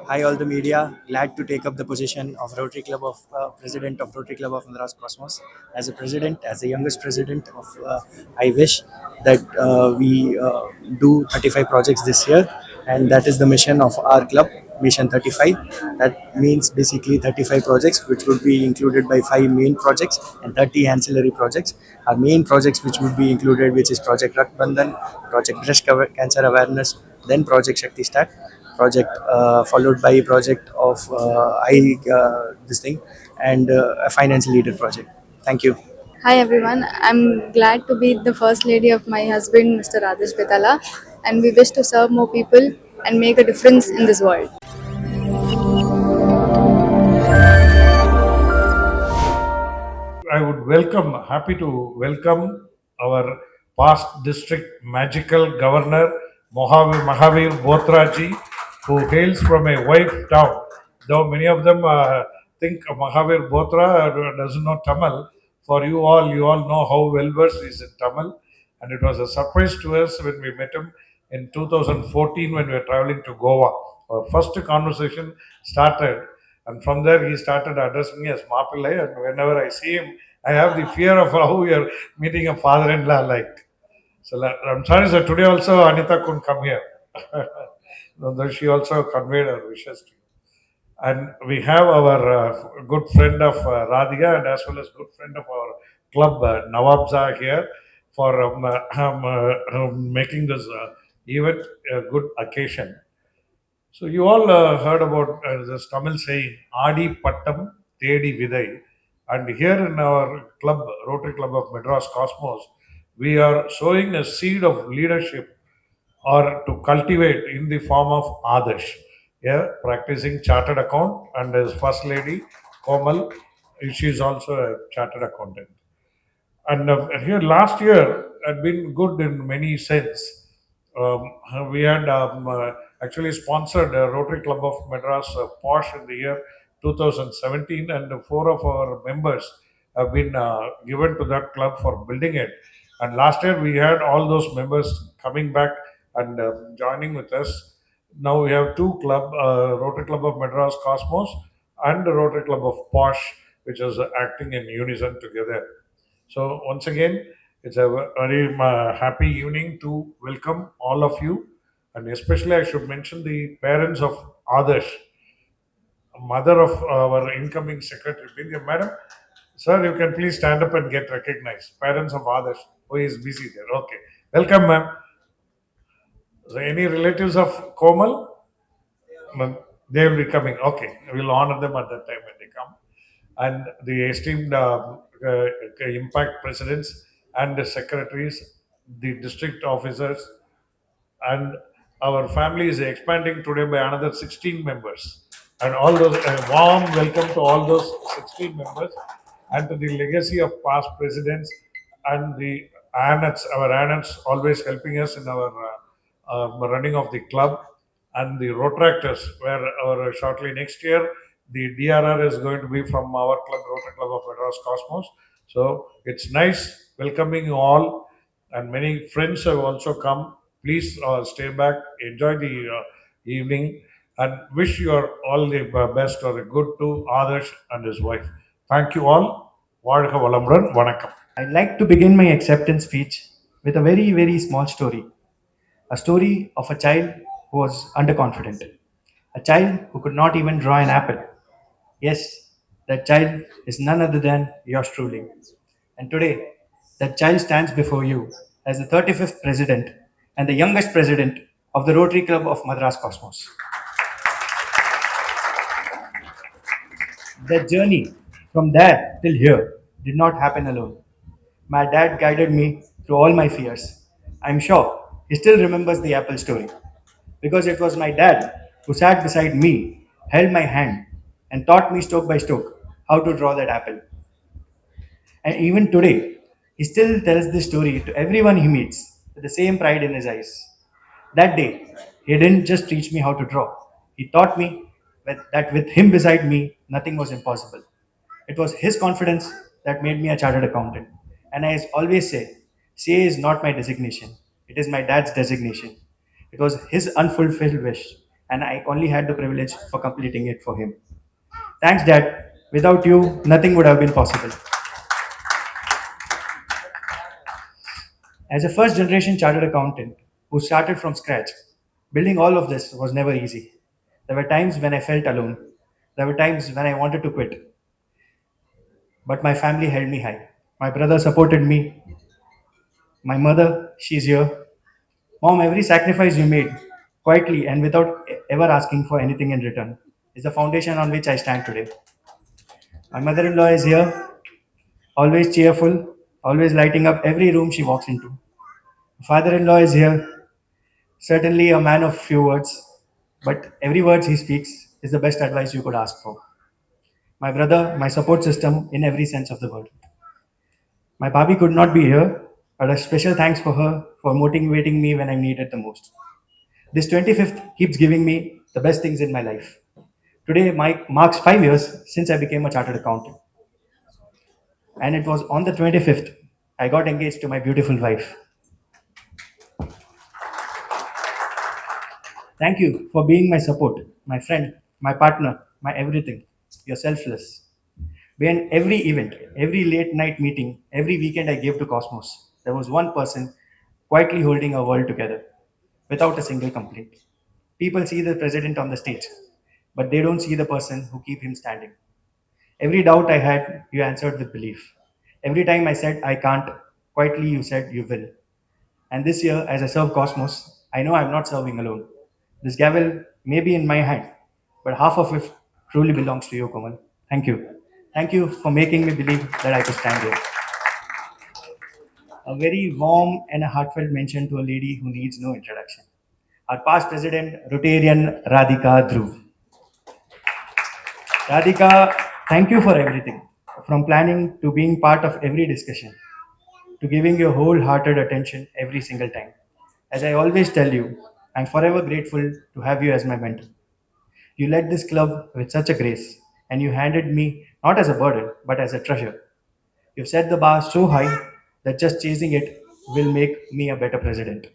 Hi, all the media. Glad to take up the position of Rotary Club of President of Rotary Club of Madras Cosmos. As a president, as the youngest president of, I wish that we do 35 projects this year, and that is the mission of our club, Mission 35. That means basically 35 projects, which would be included by 5 main projects and 30 ancillary projects. Our main projects, which would be included, which is Project Rakbandhan, Project Cancer Awareness, then Project Shakti Stack project, followed by project of I this thing, and a finance leader project. Thank you. Hi everyone, I'm glad to be the first lady of my husband, Mr. Adarsh Betala, and we wish to serve more people and make a difference in this world. I would happy to welcome our past district magical governor, Mahavir Botraji, who hails from a white town. Though many of them think Mahavir Botra doesn't know Tamil, for you all know how well versed he is in Tamil. And it was a surprise to us when we met him in 2014 when we were traveling to Goa. Our first conversation started, and from there he started addressing me as Mapillai. And whenever I see him, I have the fear of how we are meeting a father-in-law like. So I'm sorry, sir. Today also Anita couldn't come here. Though she also conveyed her wishes to you. And we have our good friend of Radhika and as well as good friend of our club, Nawabza here for making this event a good occasion. So you all heard about this Tamil saying, Adi Pattam Tedi Vidai. And here in our club, Rotary Club of Madras Cosmos, we are sowing a seed of leadership or to cultivate in the form of Adarsh. Yeah, practicing chartered account, and his first lady, Komal, she is also a chartered accountant. And here last year had been good in many sense. We had actually sponsored Rotary Club of Madras Posh in the year 2017, and four of our members have been given to that club for building it. And last year we had all those members coming back and joining with us. Now we have two club, Rotary Club of Madras Cosmos and the Rotary Club of Posh, which is acting in unison together. So once again, it's a very happy evening to welcome all of you, and especially I should mention the parents of Adarsh, mother of our incoming secretary. Madam, sir, you can please stand up and get recognized. Parents of Adarsh, who is busy there. Okay, welcome, ma'am. So any relatives of Komal? Ma'am, they will be coming. Okay, we'll honor them at that time when they come. And the esteemed impact presidents and the secretaries, the district officers, and our family is expanding today by another 16 members. And all those, a warm welcome to all those 16 members and to the legacy of past presidents and the annex, our annex always helping us in our running of the club, and the Rotractors, where our shortly next year the DRR is going to be from our club, Rotary Club of Madras Cosmos. So it's nice welcoming you all, and many friends have also come. Please stay back, enjoy the evening, and wish you all the best or the good to Adarsh and his wife. Thank you all. வாழ்க வளமுடன். வணக்கம். I'd like to begin my acceptance speech with a very, very small story. A story of a child who was underconfident. A child who could not even draw an apple. Yes, that child is none other than yours truly. And today, that child stands before you as the 35th president and the youngest president of the Rotary Club of Madras Cosmos. That journey from there till here did not happen alone. My dad guided me through all my fears. I'm sure he still remembers the apple story because it was my dad who sat beside me, held my hand, and taught me stroke by stroke how to draw that apple. And even today, he still tells this story to everyone he meets with the same pride in his eyes. That day, he didn't just teach me how to draw, he taught me that with him beside me, nothing was impossible. It was his confidence that made me a chartered accountant. And I always say, CA is not my designation, it is my dad's designation. It was his unfulfilled wish. and I only had the privilege for completing it for him. Thanks, Dad. Without you, nothing would have been possible. As a first generation chartered accountant who started from scratch, building all of this was never easy. There were times when I felt alone. There were times when I wanted to quit, but my family held me high. My brother supported me. My mother, she's here. Mom, every sacrifice you made, quietly and without ever asking for anything in return, is the foundation on which I stand today. My mother in law is here, always cheerful, always lighting up every room she walks into. Father in law is here, certainly a man of few words, but every word he speaks is the best advice you could ask for. My brother, my support system in every sense of the word. My Bhabhi could not be here, but a special thanks for her for motivating me when I needed the most. This 25th keeps giving me the best things in my life. Today marks 5 years since I became a chartered accountant. And it was on the 25th I got engaged to my beautiful wife. Thank you for being my support, my friend, my partner, my everything. You're selfless. Behind every event, every late night meeting, every weekend I gave to Cosmos, there was one person quietly holding our world together without a single complaint. People see the president on the stage, but they don't see the person who keep him standing. Every doubt I had, you answered with belief. Every time I said I can't, quietly you said you will. And this year, as I serve Cosmos, I know I'm not serving alone. This gavel may be in my hand, but half of it truly belongs to you, Komal. Thank you. Thank you for making me believe that I could stand here. A very warm and a heartfelt mention to a lady who needs no introduction. Our past president, Rotarian Radhika Dhruv. Radhika, thank you for everything, from planning to being part of every discussion, to giving your wholehearted attention every single time. As I always tell you, I'm forever grateful to have you as my mentor. You led this club with such a grace, and you handed me not as a burden, but as a treasure. You've set the bar so high that just chasing it will make me a better president.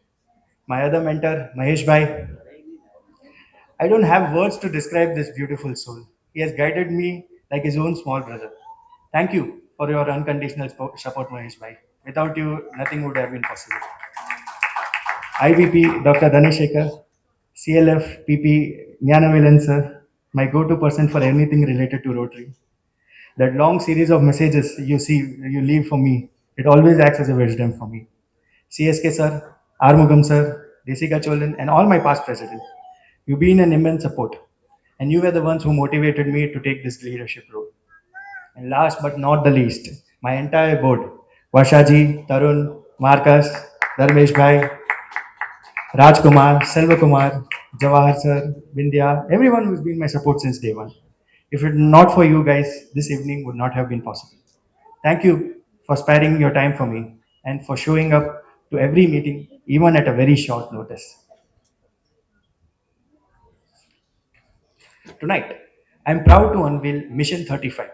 My other mentor, Mahesh Bhai, I don't have words to describe this beautiful soul. He has guided me like his own small brother. Thank you for your unconditional support, Mahesh Bhai. Without you, nothing would have been possible. IVP, Dr. Dhaneshekar, CLF, PP, Jnanavilan sir, my go-to person for anything related to Rotary. That long series of messages you leave for me, it always acts as a wisdom for me. CSK sir, Armugam sir, Desika Cholan, and all my past presidents. You've been an immense support, and you were the ones who motivated me to take this leadership role. And last but not the least, my entire board, Vashaji, Tarun, Marcus, Dharmesh Bhai, Rajkumar, Selvakumar, Jawahar sir, Vindhya, everyone who's been my support since day one. If it not for you guys, this evening would not have been possible. Thank you for sparing your time for me and for showing up to every meeting, even at a very short notice. Tonight, I'm proud to unveil Mission 35,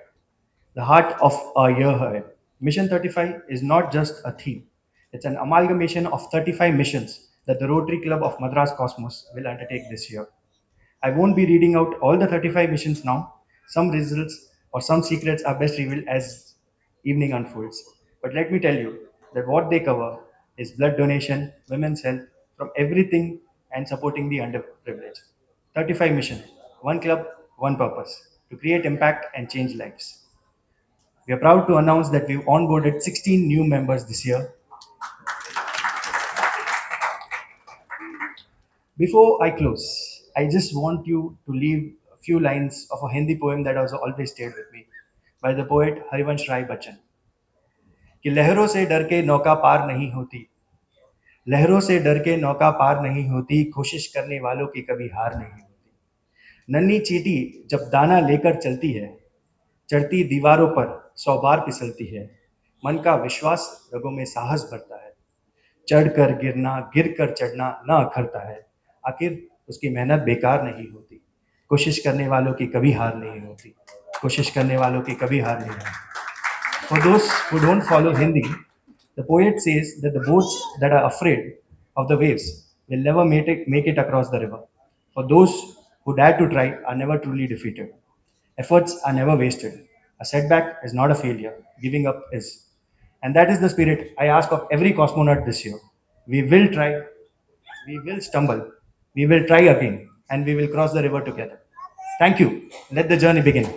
the heart of our year ahead. Mission 35 is not just a theme, it's an amalgamation of 35 missions that the Rotary Club of Madras Cosmos will undertake this year. I won't be reading out all the 35 missions now. Some results or some secrets are best revealed as evening unfolds. But let me tell you that what they cover is blood donation, women's health, from everything and supporting the underprivileged. 35 missions, one club, one purpose to create impact and change lives. We are proud to announce that we've onboarded 16 new members this year. Before I close, I just want you to leave a few lines of a Hindi poem that has always stayed with me by the poet Harivansh Rai Bachchan. कि लहरों से डर के नौका पार नहीं होती, लहरों से डर के नौका पार नहीं होती, कोशिश करने वालों की कभी हार नहीं होती। नन्ही चींटी जब दाना लेकर चलती है, चढ़ती दीवारों पर 100 बार फिसलती है, मन का विश्वास रगों में साहस भरता है, चढ़कर गिरना गिर कर चढ़ना न अखरता है, आखिर उसकी मेहनत बेकार नहीं होती, कोशिश करने वालों की कभी हार नहीं होती, कोशिश करने वालों की कभी हार नहीं होती. For those who don't follow Hindi, the poet says that the boats that are afraid of the waves will never make it across the river. For those who dare to try are never truly defeated. Efforts are never wasted. A setback is not a failure. Giving up is. And that is the spirit I ask of every cosmonaut this year. We will try, we will stumble, we will try again, and we will cross the river together. Thank you. Let the journey begin.